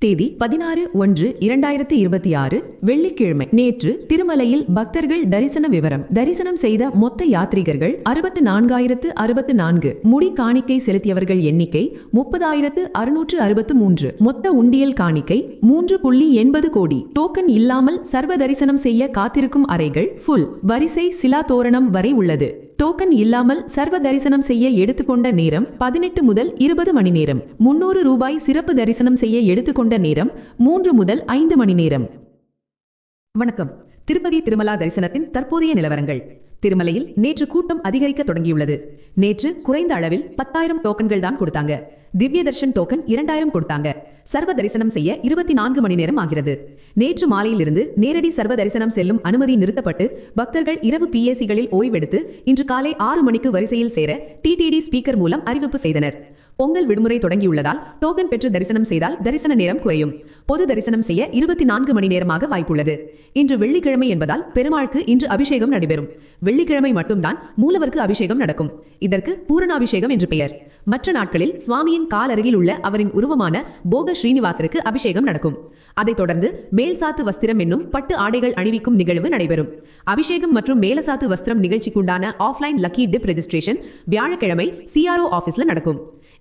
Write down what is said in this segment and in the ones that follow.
தேதி 16/1/2026 வெள்ளிக்கிழமை. நேற்று திருமலையில் பக்தர்கள் தரிசன விவரம். தரிசனம் செய்த மொத்த யாத்ரீகர்கள் 64,064. முடி காணிக்கை செலுத்தியவர்கள் எண்ணிக்கை 30,663. மொத்த உண்டியல் காணிக்கை 3.80 கோடி. டோக்கன் இல்லாமல் சர்வ தரிசனம் செய்ய காத்திருக்கும் அறைகள் ஃபுல். வரிசை சிலா தோரணம் வரை உள்ளது. டோக்கன் இல்லாமல் சர்வ தரிசனம் செய்ய எடுத்துக்கொண்ட நேரம் 18 முதல் 20 மணி நேரம். 300 ரூபாய். சிறப்பு தரிசனம் செய்ய எடுத்துக்கொண்ட நேரம் 3 முதல் 5 மணி நேரம். வணக்கம். திருப்பதி திருமலா தரிசனத்தின் தற்போதைய நிலவரங்கள். திருமலையில் நேற்று கூட்டம் அதிகரிக்க தொடங்கியுள்ளது. நேற்று குறைந்த அளவில் 10,000 டோக்கன்கள் தான் கொடுத்தாங்க. திவ்ய தர்ஷன் டோக்கன் 2,000 கொடுத்தாங்க. சர்வ தரிசனம் செய்ய 24 மணி நேரம் ஆகிறது. நேற்று மாலையிலிருந்து நேரடி சர்வ தரிசனம் செல்லும் அனுமதி நிறுத்தப்பட்டு பக்தர்கள் இரவு பிஏசிகளில் ஓய்வெடுத்து இன்று காலை 6 மணிக்கு வரிசையில் சேர டிடிடி ஸ்பீக்கர் மூலம் அறிவிப்பு செய்தனர். பொங்கல் விடுமுறை தொடங்கியுள்ளதால் டோக்கன் பெற்று தரிசனம் செய்தால் தரிசன நேரம் குறையும். பொது தரிசனம் செய்ய 24 மணி நேரமாக வாய்ப்புள்ளது. இன்று வெள்ளிக்கிழமை என்பதால் பெருமாளுக்கு இன்று அபிஷேகம் நடைபெறும். வெள்ளிக்கிழமை மட்டும்தான் மூலவருக்கு அபிஷேகம் நடக்கும். இதற்கு பூரணாபிஷேகம் என்று பெயர். மற்ற நாட்களில் சுவாமியின் கால் அருகில் உள்ள அவரின் உருவமான போக ஸ்ரீனிவாசருக்கு அபிஷேகம் நடக்கும். அதைத் தொடர்ந்து மேல்சாத்து வஸ்திரம் என்னும் பட்டு ஆடைகள் அணிவிக்கும் நிகழ்வு நடைபெறும். அபிஷேகம் மற்றும் மேலசாத்து வஸ்திரம் நிகழ்ச்சிக்குண்டான ஆஃப்லைன் லக்கி டிப் ரெஜிஸ்ட்ரேஷன் வியாழக்கிழமை சிஆர்ஓ ஆபீஸ்ல நடக்கும்.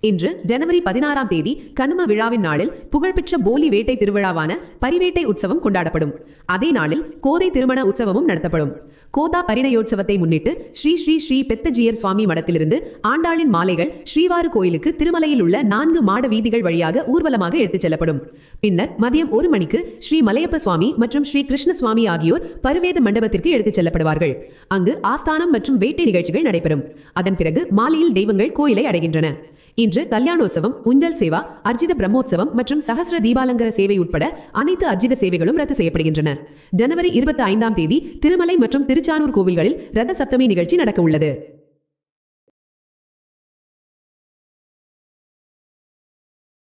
இன்று ஜனவரி 16ஆம் தேதி கனும விழாவின் நாளில் புகழ்பெற்ற போலி வேட்டை திருவிழாவான பரிவேட்டை உற்சவம் கொண்டாடப்படும். அதே நாளில் கோதை திருமண உற்சவமும் நடத்தப்படும். கோதா பரிணயோற்சவத்தை முன்னிட்டு ஸ்ரீ ஸ்ரீ ஸ்ரீ பெத்தஜியர் சுவாமி மடத்திலிருந்து ஆண்டாளின் மாலைகள் ஸ்ரீவாறு கோயிலுக்கு திருமலையில் உள்ள 4 மாட வீதிகள் வழியாக ஊர்வலமாக எடுத்துச் செல்லப்படும். பின்னர் மதியம் 1 மணிக்கு ஸ்ரீ மலையப்ப சுவாமி மற்றும் ஸ்ரீ கிருஷ்ண சுவாமி ஆகியோர் பருவேத மண்டபத்திற்கு எடுத்துச் செல்லப்படுவார்கள். அங்கு ஆஸ்தானம் மற்றும் வேட்டை நிகழ்ச்சிகள் நடைபெறும். அதன் பிறகு மாலையில் தெய்வங்கள் கோயிலை அடைகின்றன. இன்று கல்யாணோத்சவம், உஞ்சல் சேவா, அர்ஜித பிரம்மோற்சவம் மற்றும் சகஸ்ர தீபாலங்கர சேவை உட்பட அனைத்து அர்ஜித சேவைகளும் ரத்து செய்யப்படுகின்றன. ஜனவரி 25ஆம் தேதி திருமலை மற்றும் திருச்சானூர் கோவில்களில் ரத சப்தமி நிகழ்ச்சி நடக்க உள்ளது.